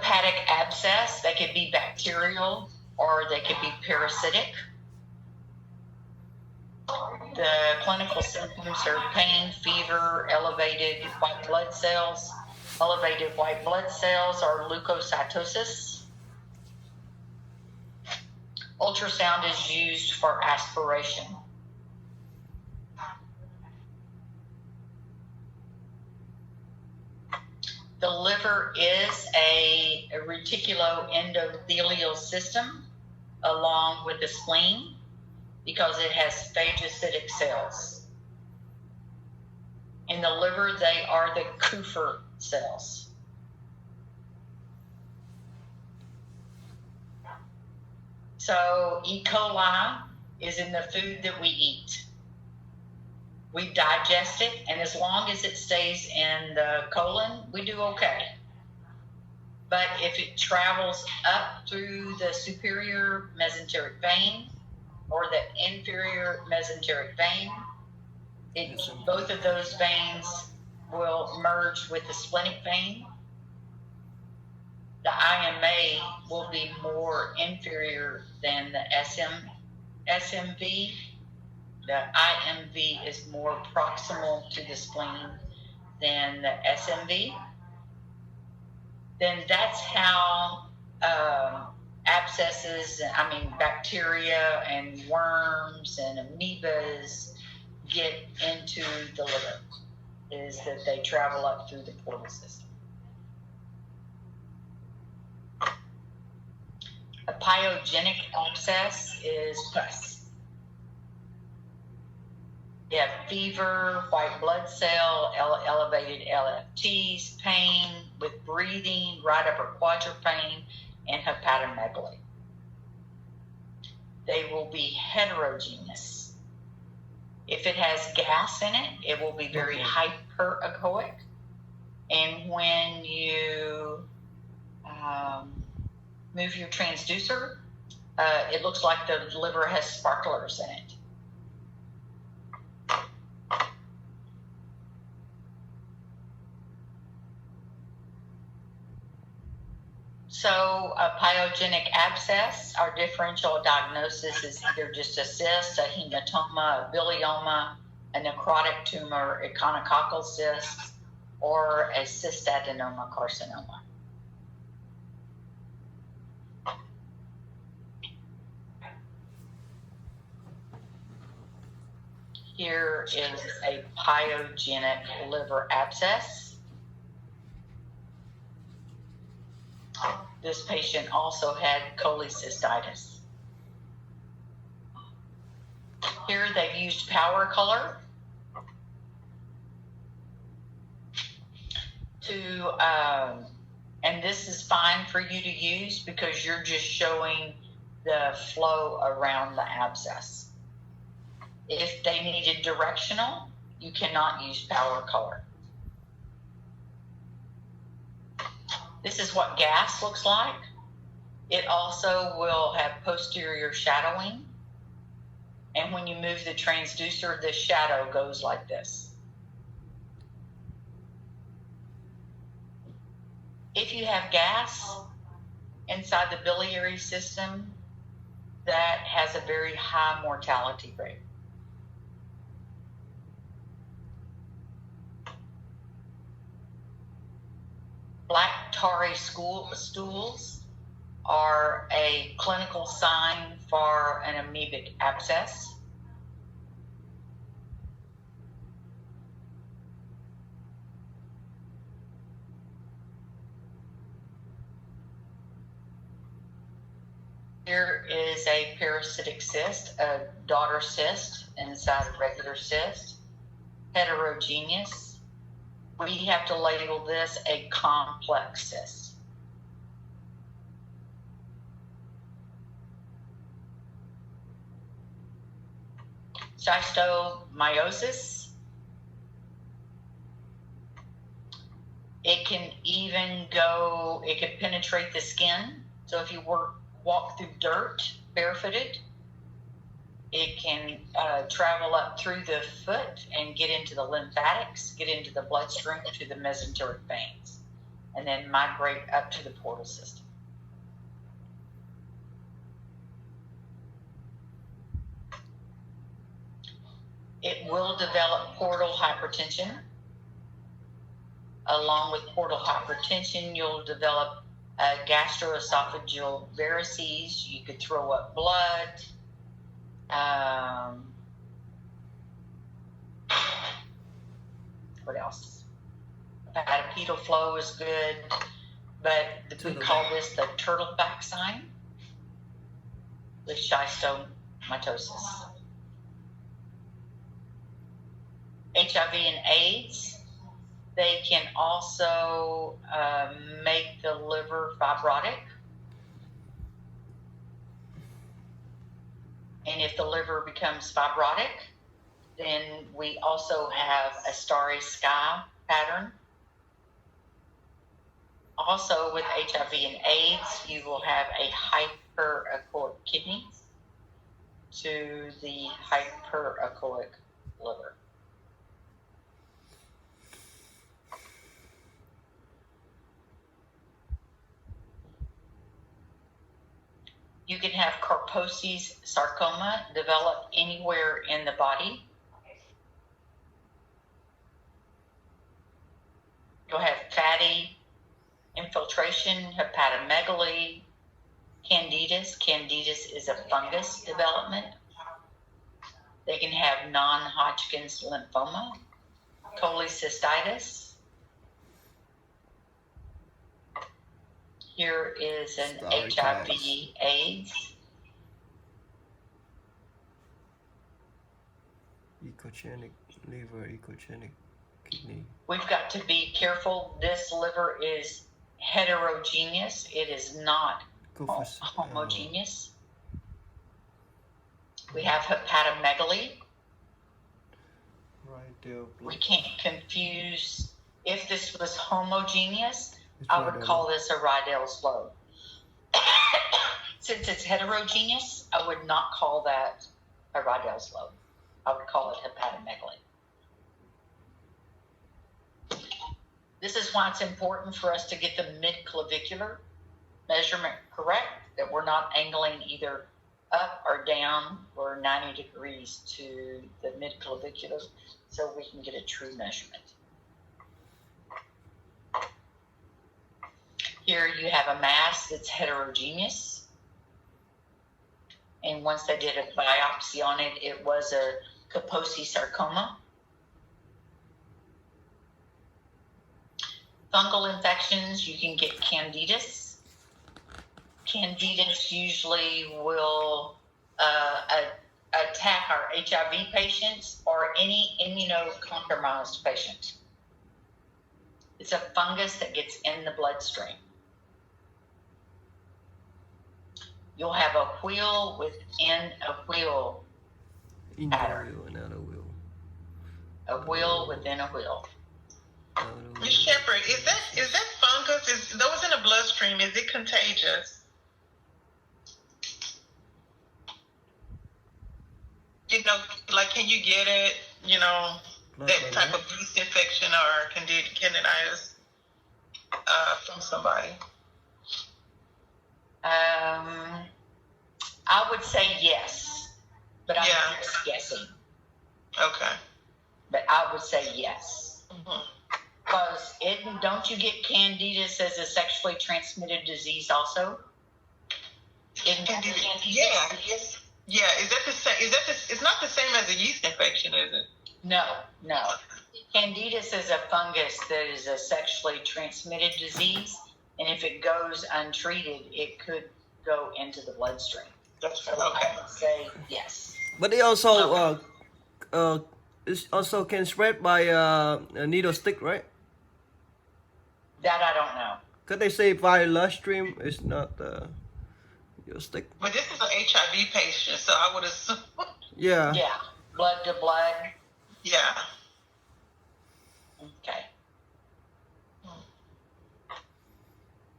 Hepatic abscess, they could be bacterial or they could be parasitic. The clinical symptoms are pain, fever, elevated white blood cells. Elevated white blood cells are leukocytosis. Ultrasound is used for aspiration. The liver is a reticuloendothelial system along with the spleen because it has phagocytic cells. In the liver, they are the Kupffer cells. So E. coli is in the food that we eat. We digest it, and as long as it stays in the colon, we do okay. But if it travels up through the superior mesenteric vein or the inferior mesenteric vein, both of those veins will merge with the splenic vein. The IMA will be more inferior than the SMV. The IMV is more proximal to the spleen than the SMV. Then that's how abscesses, bacteria and worms and amoebas get into the liver, is that they travel up through the portal system. A pyogenic abscess is pus. You have fever, white blood cell, elevated LFTs, pain with breathing, right upper quadrant pain, and hepatomegaly. They will be heterogeneous. If it has gas in it, it will be very hyperechoic. And when you move your transducer, it looks like the liver has sparklers in it. So a pyogenic abscess, our differential diagnosis is either just a cyst, a hematoma, a bilioma, a necrotic tumor, a conococcal cyst, or a cystadenoma carcinoma. Here is a pyogenic liver abscess. This patient also had cholecystitis. Here they've used power color and this is fine for you to use because you're just showing the flow around the abscess. If they needed directional, you cannot use power color. This is what gas looks like. It also will have posterior shadowing. And when you move the transducer, the shadow goes like this. If you have gas inside the biliary system, that has a very high mortality rate. Black tarry stools are a clinical sign for an amoebic abscess. Here is a parasitic cyst, a daughter cyst inside a regular cyst, heterogeneous. We have to label this a complex cyst. Schistosomiosis. It can penetrate the skin. So if you walk through dirt barefooted, it can travel up through the foot and get into the lymphatics, get into the bloodstream, to the mesenteric veins. And and then migrate up to the portal system. It will develop portal hypertension. Along with portal hypertension, you'll develop gastroesophageal varices. You could throw up blood. What else? Hepatopetal flow is good, but we call this the turtleback sign with schistosomatosis. HIV and AIDS, they can also make the liver fibrotic. And if the liver becomes fibrotic, then we also have a starry sky pattern. Also with HIV and AIDS, you will have a hyperechoic kidney to the hyperechoic liver. You can have Kaposi's sarcoma develop anywhere in the body. You'll have fatty infiltration, hepatomegaly, candidus. Candidus is a fungus development. They can have non-Hodgkin's lymphoma, cholecystitis. Here is an HIV AIDS. Echogenic liver, echogenic kidney. We've got to be careful. This liver is heterogeneous. It is not homogeneous. We have hepatomegaly. Right. We can't confuse. If this was homogeneous, I would call this a Rydell's lobe. Since it's heterogeneous, I would not call that a Rydell's lobe. I would call it hepatomegaly. This is why it's important for us to get the mid-clavicular measurement correct, that we're not angling either up or down or 90 degrees to the mid-clavicular so we can get a true measurement. Here you have a mass that's heterogeneous. And once they did a biopsy on it, it was a Kaposi's sarcoma. Fungal infections, you can get candidus. Candidus usually will attack our HIV patients or any immunocompromised patient. It's a fungus that gets in the bloodstream. You'll have a wheel within a wheel pattern. Another wheel. A wheel within a wheel. Ms. Shepherd, is that fungus? Is those in the bloodstream? Is it contagious? Like, can you get it? That type of yeast infection or candidiasis from somebody. I would say yes, but I'm just guessing. Okay. But I would say yes. Mm-hmm. Because don't you get candidus as a sexually transmitted disease also? Candidus? Yeah. Yes. Yeah. Is that the same? It's not the same as a yeast infection, is it? No. Candidus is a fungus that is a sexually transmitted disease, and if it goes untreated, it could go into the bloodstream. That's right. So Okay. I would say yes. But they also it also can spread by a needle stick, right? That I don't know. Could they say via bloodstream is not your stick? But this is an HIV patient, so I would assume. Yeah. Yeah, blood to blood. Yeah. Okay.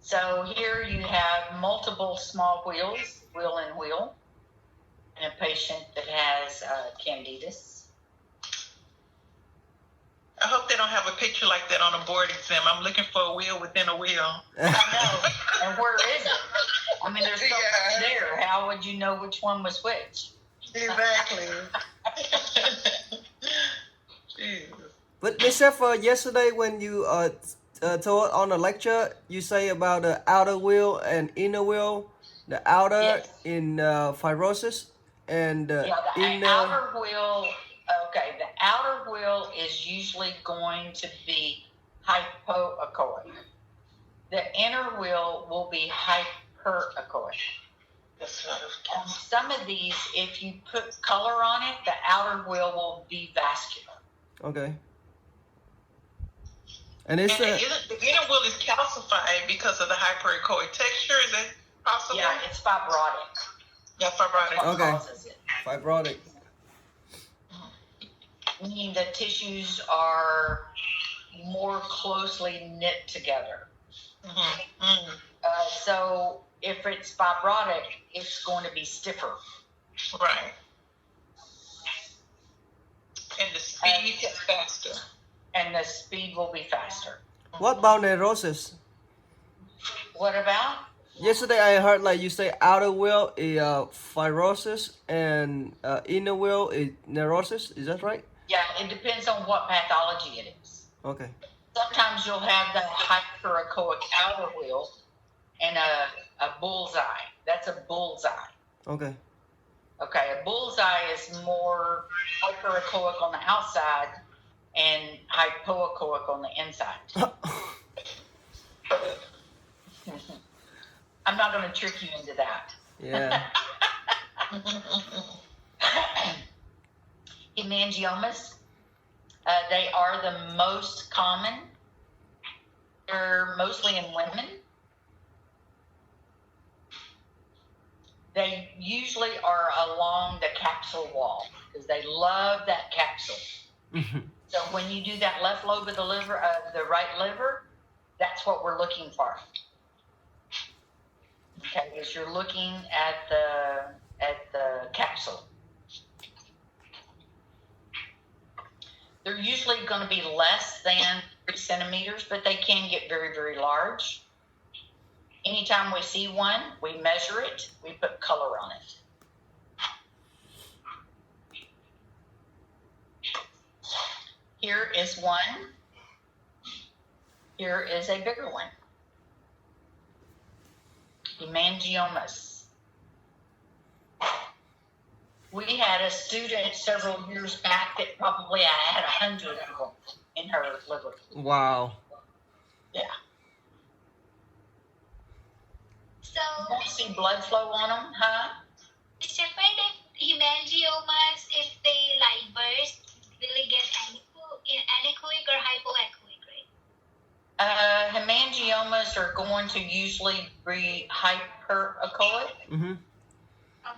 So here you have multiple small wheels, wheel and wheel, in a patient that has candidus. I hope they don't have a picture like that on a board exam. I'm looking for a wheel within a wheel. I know. And where is it? I mean, there's so much there. How would you know which one was which? Exactly. Jeez. But except for yesterday when you told on the lecture, you say about the outer wheel and inner wheel. The outer Yes. in fibrosis and Yeah, the inner. outer wheel, okay, the outer wheel is usually going to be hypoechoic. The inner wheel will be hyperechoic. Some of these, if you put color on it, the outer wheel will be vascular. Okay. And it's the inner wheel is calcified because of the hyperechoic texture. Is that possible? Yeah, it's fibrotic. Yeah, fibrotic. Okay. Causes it. Fibrotic. Meaning the tissues are more closely knit together. Mm-hmm. Mm-hmm. So if it's fibrotic, it's going to be stiffer. Right. And the speed is faster. And the speed will be faster. What about neurosis? What about? Yesterday I heard like you say outer wheel is fibrosis and inner wheel is neurosis. Is that right? Yeah, it depends on what pathology it is. Okay. Sometimes you'll have the hyperechoic outer wheel and a bullseye. That's a bullseye. Okay. Okay, a bullseye is more hyperechoic on the outside and hypoechoic on the inside. I'm not going to trick you into that. Yeah. Hemangiomas, they are the most common. They're mostly in women. They usually are along the capsule wall because they love that capsule. So when you do that left lobe of the liver, the right liver, that's what we're looking for. Okay, because you're looking at the capsule. They're usually going to be less than 3 centimeters, but they can get very, very large. Anytime we see one, we measure it, we put color on it. Here is one. Here is a bigger one. Hemangiomas. We had a student several years back that probably had 100 of them in her liver. Wow. Yeah. So, You don't see blood flow on them, huh? Mr. Fred, if hemangiomas, if they like burst, will it get anechoic or hypoechoic, right? Hemangiomas are going to usually be hyperechoic, Mm-hmm.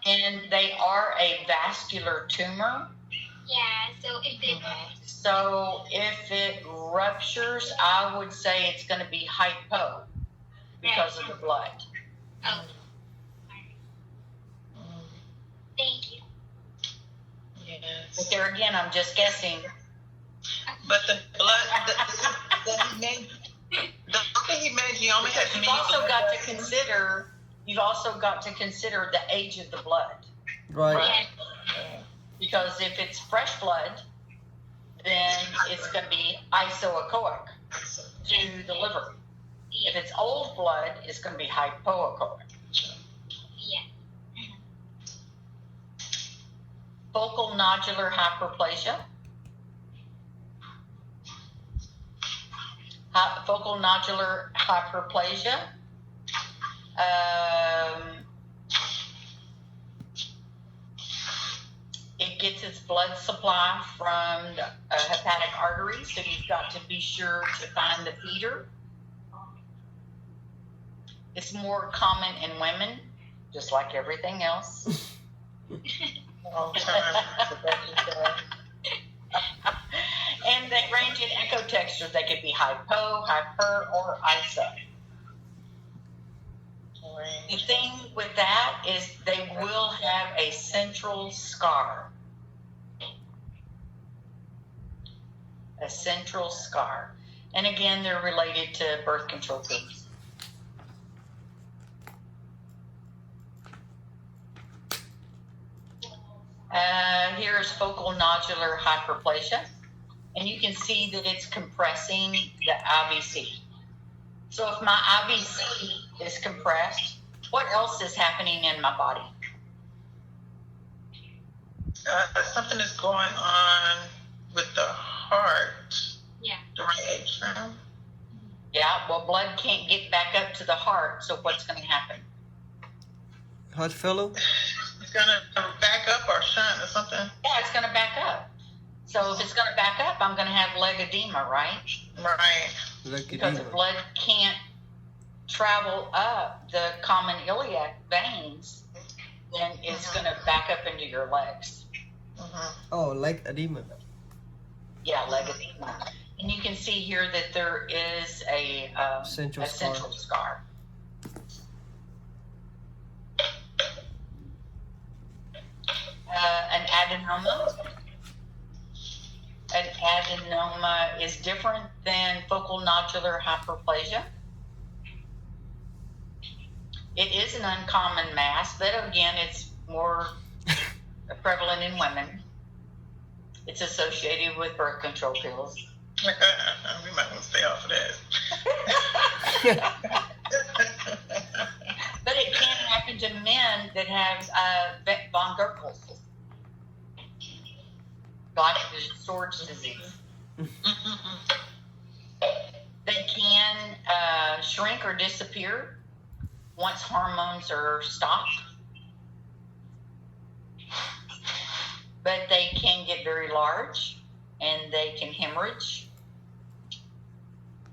Okay. and they are a vascular tumor. Yeah, so if they burst. So if it ruptures, I would say it's going to be hypo because of the blood. Oh. Thank you. Yes. But there again, I'm just guessing. But the blood, the hemangioma has You've many also blood got to vessels. consider. You've also got to consider the age of the blood, Right. Yeah. because if it's fresh blood, then it's going to be isoechoic to the liver. If it's old blood, it's going to be hypoechoic. Yeah. Focal nodular hyperplasia. Focal nodular hyperplasia. It gets its blood supply from the hepatic artery, so you've got to be sure to find the feeder. It's more common in women, just like everything else. And they range in echo texture. They could be hypo, hyper, or iso. The thing with that is they will have a central scar. a central scar. And again, they're related to birth control pills. Here is focal nodular hyperplasia, and you can see that it's compressing the IVC. So if my IVC is compressed, what else is happening in my body? Something is going on with the heart. Yeah. The right atrium. Yeah, well, blood can't get back up to the heart, so what's going to happen? Heart failure? It's gonna back up or shunt or something. Yeah, it's going to back up. So if it's going to back up, I'm going to have leg edema, right? Right. Because the blood can't travel up the common iliac veins, then it's going to back up into your legs. Oh, leg edema. Yeah, leg edema. And you can see here that there is a central scar. An adenoma. An adenoma is different than focal nodular hyperplasia. It is an uncommon mass, but again, it's more prevalent in women. It's associated with birth control pills. We might want to stay off of that. But it can happen to men that have von Gerkel's, glycogen storage disease. They can shrink or disappear once hormones are stopped. But they can get very large, and they can hemorrhage.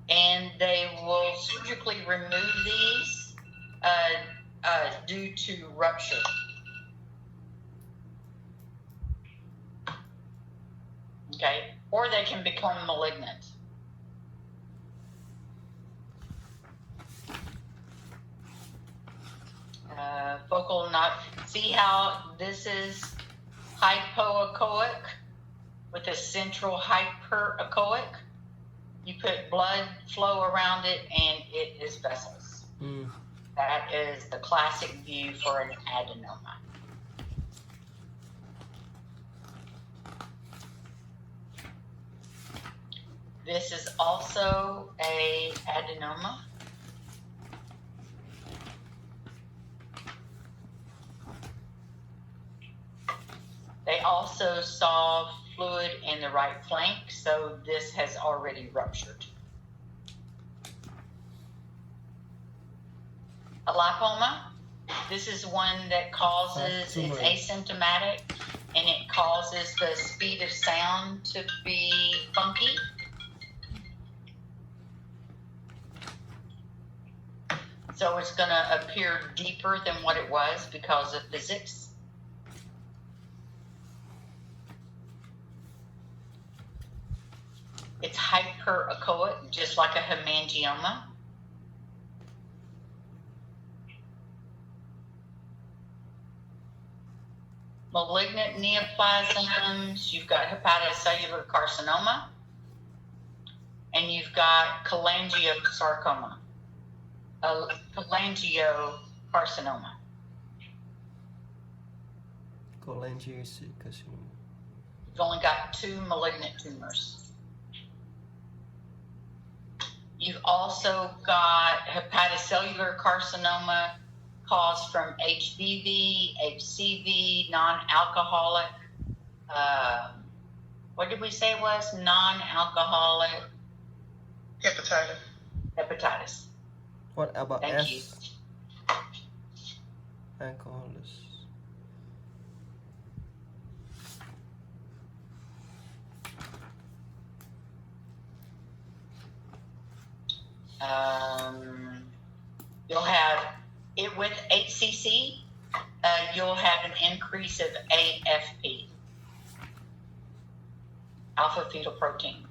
And they will surgically remove these due to rupture. Okay, or they can become malignant. Focal not. See how this is hypoechoic with a central hyperechoic? You put blood flow around it, and it is vessels. That is the classic view for an adenoma. This is also a adenoma. They also saw fluid in the right flank, so this has already ruptured. A lipoma, this is one that causes, it's asymptomatic, and it causes the speed of sound to be funky. So it's going to appear deeper than what it was because of physics. It's hyperechoic, just like a hemangioma. Malignant neoplasms, you've got hepatocellular carcinoma, and you've got Angiosarcoma, Hemangiosarcoma. You've only got 2 malignant tumors. You've also got hepatocellular carcinoma caused from HBV, HCV, non-alcoholic. What did we say it was? Non-alcoholic hepatitis. What about Thank S? you. Alcoholism. You'll have it with HCC. You'll have an increase of AFP, alpha fetal protein.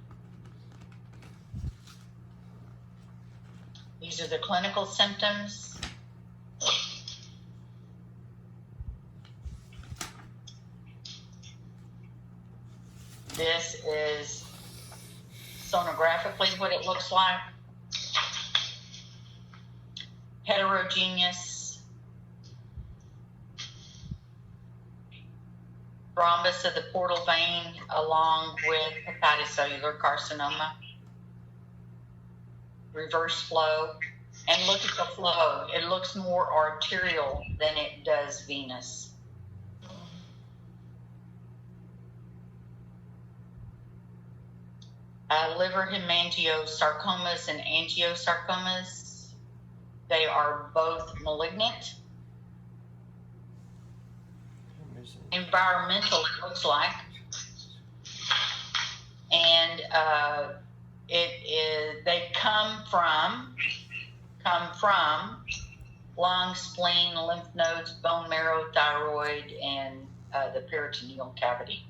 These are the clinical symptoms. This is sonographically what it looks like. Heterogeneous thrombus of the portal vein along with hepatocellular carcinoma. Reverse flow. And look at the flow. It looks more arterial than it does venous. Liver hemangiosarcomas and angiosarcomas. They are both malignant. Environmental, it looks like. And they come from lung, spleen, lymph nodes, bone marrow, thyroid, and the peritoneal cavity.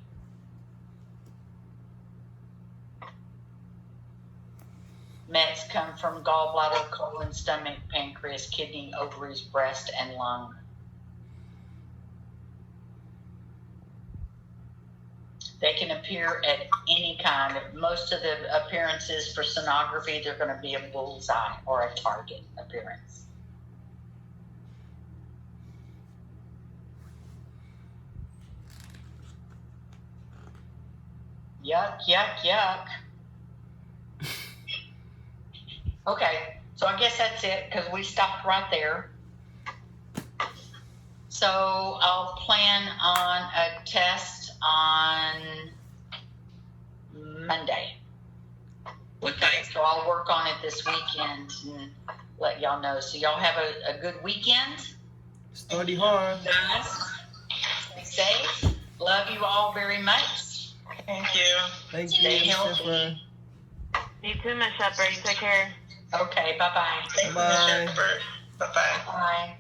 Mets come from gallbladder, colon, stomach, pancreas, kidney, ovaries, breast, and lung. They can appear at any kind. Most of the appearances for sonography, they're going to be a bullseye or a target appearance. Yuck, yuck, yuck. Okay, so I guess that's it because we stopped right there. So I'll plan on a test on Monday. Okay. So I'll work on it this weekend and let y'all know. So y'all have a good weekend. Study hard. Guys, stay safe. Love you all very much. Thank you. Thank Stay you, healthy. Shepherd. You too, Miss Shepherd. You take care. Okay, bye-bye. Thank you, Bye-bye. Miss Shepherd. Bye-bye. Bye.